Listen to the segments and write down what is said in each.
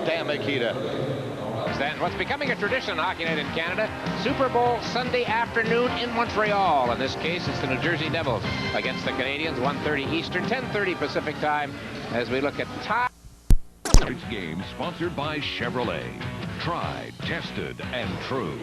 Stan Mikita. What's becoming a tradition in Hockey Night in Canada, Super Bowl Sunday afternoon in Montreal. In this case, it's the New Jersey Devils against the Canadiens, 1:30 Eastern, 10:30 Pacific time, as we look at tie. Game sponsored by Chevrolet. Tried, tested, and true.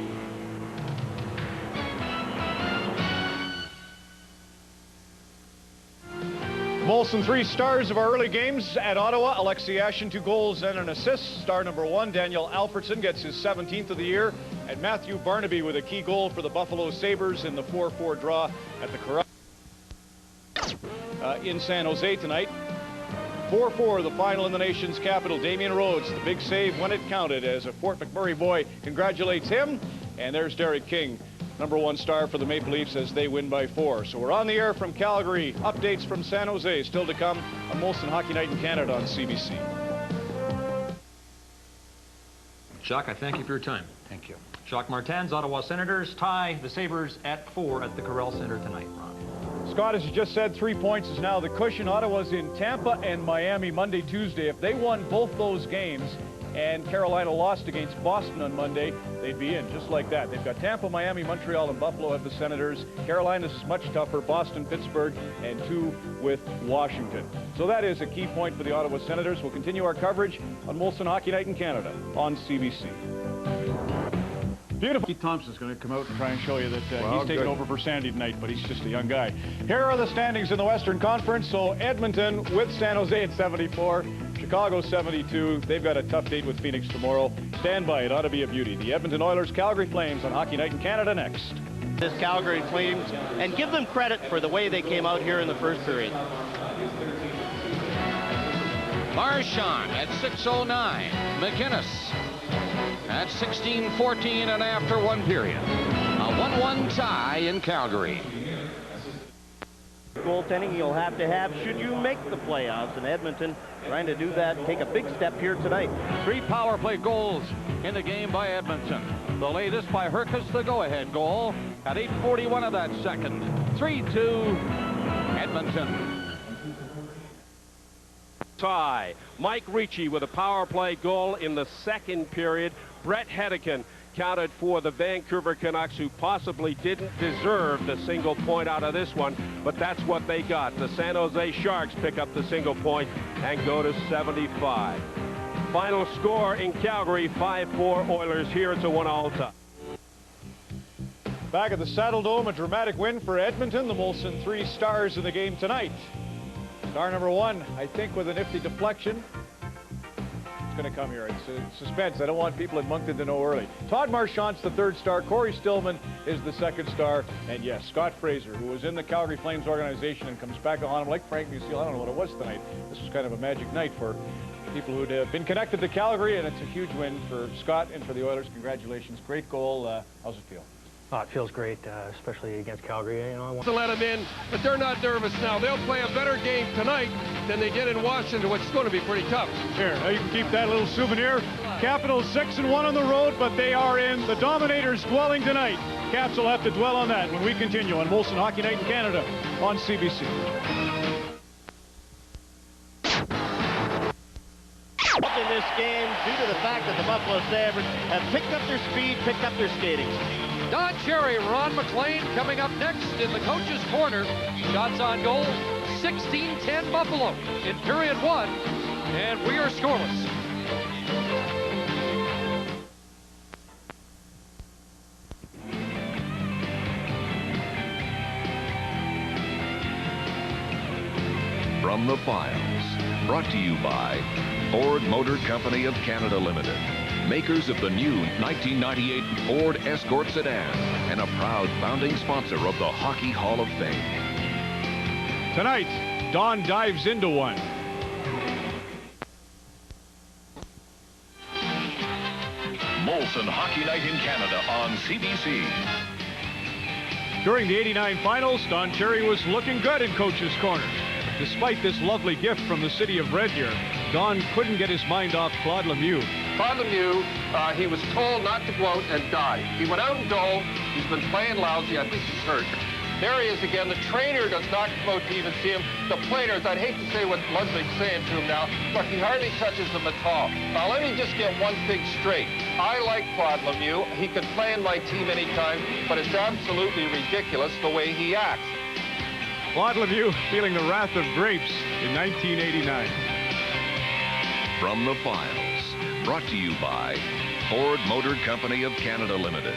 Molson 3 stars of our early games at Ottawa. Alexei Yashin, 2 goals and an assist. Star number 1, Daniel Alfredson, gets his 17th of the year. And Matthew Barnaby with a key goal for the Buffalo Sabres in the 4-4 draw at the Corral in San Jose tonight. 4-4, the final in the nation's capital. Damian Rhodes, the big save when it counted, as a Fort McMurray boy congratulates him. And there's Derek King, number 1 star for the Maple Leafs, as they win by 4. So we're on the air from Calgary. Updates from San Jose still to come on Molson Hockey Night in Canada on CBC. Jacques, I thank you for your time. Thank you. Jacques Martin's Ottawa Senators tie the Sabres at 4 at the Corral Center tonight, Ron. Scott, as you just said, 3 points is now the cushion. Ottawa's in Tampa and Miami Monday, Tuesday. If they won both those games and Carolina lost against Boston on Monday, they'd be in just like that. They've got Tampa, Miami, Montreal, and Buffalo have the Senators. Carolina's much tougher, Boston, Pittsburgh, and 2 with Washington. So that is a key point for the Ottawa Senators. We'll continue our coverage on Molson Hockey Night in Canada on CBC. Beautiful. Keith Thompson's going to come out and try and show you that he's taking over for Sandy tonight, but he's just a young guy. Here are the standings in the Western Conference. So Edmonton with San Jose at 74. Chicago 72. They've got a tough date with Phoenix tomorrow. Stand by. It ought to be a beauty. The Edmonton Oilers, Calgary Flames on Hockey Night in Canada next. This Calgary Flames, and give them credit for the way they came out here in the first period. Marchand at 6:09. McInnes at 16:14, and after 1 period. A 1-1 tie in Calgary. Goaltending you'll have to have should you make the playoffs, and Edmonton trying to do that, take a big step here tonight. 3 power play goals in the game by Edmonton. The latest by Herkus, the go-ahead goal at 8:41 of that second. 3-2 Edmonton. Tie. Mike Ricci with a power play goal in the second period. Brett Hedican counted for the Vancouver Canucks, who possibly didn't deserve the single point out of this one, but that's what they got. The San Jose Sharks pick up the single point and go to 75. Final score in Calgary, 5-4 Oilers. Here it's a 1-all tie. Back at the Saddle Dome, a dramatic win for Edmonton. The Molson 3 stars in the game tonight. Star number 1, I think, with a nifty deflection. It's going to come here. It's suspense. I don't want people in Moncton to know early. Todd Marchand's the 3rd star. Corey Stillman is the 2nd star. And yes, Scott Fraser, who was in the Calgary Flames organization and comes back on him like Frank Musial. I don't know what it was tonight. This was kind of a magic night for people who'd been connected to Calgary, and it's a huge win for Scott and for the Oilers. Congratulations. Great goal. How's it feel? Oh, it feels great, especially against Calgary. You know, I want to let them in, but they're not nervous now. They'll play a better game tonight than they did in Washington, which is going to be pretty tough. Here, now you can keep that little souvenir. Capitals 6-1 on the road, but they are in the Dominators' dwelling tonight. Caps will have to dwell on that when we continue on Molson Hockey Night in Canada on CBC. In this game, due to the fact that the Buffalo Sabres have picked up their speed, picked up their skating. Don Cherry, Ron McLean coming up next in the coach's corner. Shots on goal, 16-10 Buffalo in period 1, and we are scoreless. From the files, brought to you by Ford Motor Company of Canada Limited, makers of the new 1998 Ford Escort sedan, and a proud founding sponsor of the Hockey Hall of Fame. Tonight, Don dives into one. Molson Hockey Night in Canada on CBC. During the '89 finals, Don Cherry was looking good in Coach's Corner. Despite this lovely gift from the city of Red Deer, Don couldn't get his mind off Claude Lemieux. Claude Lemieux, he was told not to go out and die. He went out in goal. He's been playing lousy. I think he's hurt. There he is again. The trainer does not come out to even see him. The players, I'd hate to say what Ludwig's saying to him now, but he hardly touches them at all. Now, let me just get one thing straight. I like Claude Lemieux. He could play in my team anytime, but it's absolutely ridiculous the way he acts. Claude Lemieux feeling the wrath of grapes in 1989. From the files, brought to you by Ford Motor Company of Canada Limited,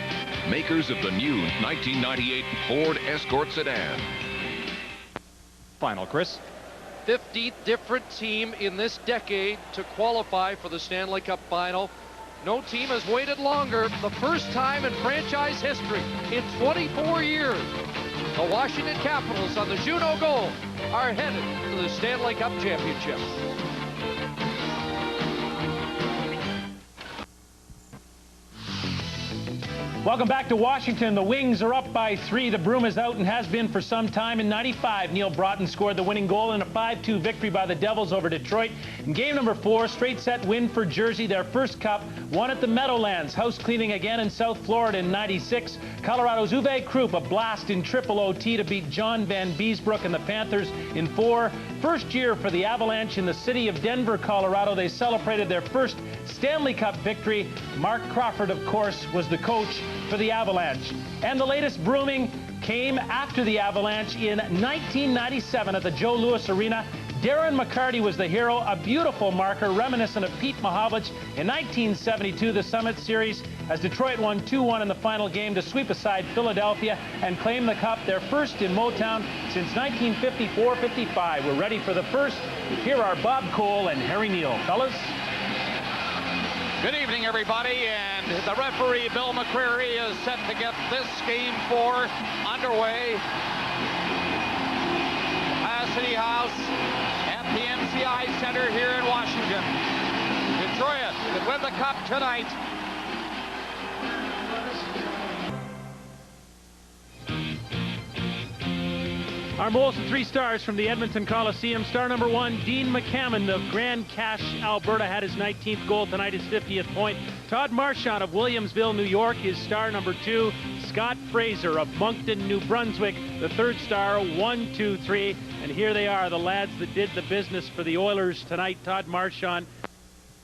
makers of the new 1998 Ford Escort sedan. Final, Chris. 50th different team in this decade to qualify for the Stanley Cup final. No team has waited longer. The first time in franchise history in 24 years. The Washington Capitals on the Juno Gold are headed to the Stanley Cup Championship. Welcome back to Washington. The Wings are up by 3. The broom is out and has been for some time. In '95, Neil Broughton scored the winning goal in a 5-2 victory by the Devils over Detroit. In game number 4, straight set win for Jersey, their first cup, won at the Meadowlands. House cleaning again in South Florida in '96. Colorado's Uwe Krupp, a blast in triple OT to beat John Van Beesbrook and the Panthers in 4. First year for the Avalanche in the city of Denver, Colorado. They celebrated their first Stanley Cup victory. Mark Crawford, of course, was the coach for the Avalanche. And the latest brooming came after the Avalanche in 1997 at the Joe Louis Arena. Darren McCarty was the hero, a beautiful marker reminiscent of Pete Mahovlich in 1972, the Summit Series, as Detroit won 2-1 in the final game to sweep aside Philadelphia and claim the cup, their first in Motown since 1954-55. We're ready for the first. Here are Bob Cole and Harry Neal. Fellas. Good evening, everybody, and the referee, Bill McCreary, is set to get this Game 4 underway. Capacity House at the MCI Center here in Washington. Detroit could win the cup tonight. Our Molson 3 stars from the Edmonton Coliseum. Star number 1, Dean McCammon of Grand Cache, Alberta, had his 19th goal tonight, his 50th point. Todd Marchand of Williamsville, New York, is star number 2. Scott Fraser of Moncton, New Brunswick, the 3rd star, 1, 2, 3. And here they are, the lads that did the business for the Oilers tonight. Todd Marchand